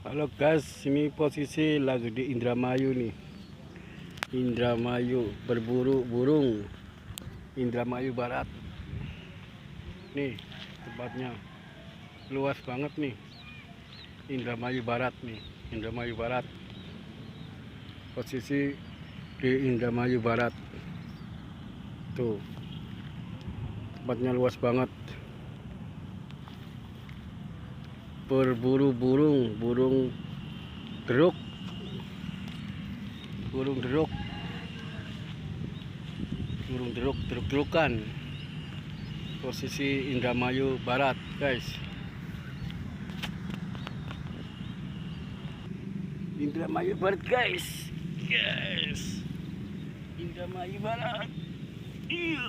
Halo guys, ini posisi lagi di Indramayu nih. Indramayu, berburu burung. Indramayu Barat. Nih tempatnya luas banget nih. Indramayu Barat nih, Indramayu Barat. Posisi di Indramayu Barat. Tuh. Tempatnya luas banget. Berburu burung deruk, deruk-derukan. Posisi Indramayu Barat, guys. Indramayu Barat, guys. Indramayu Barat. Iya.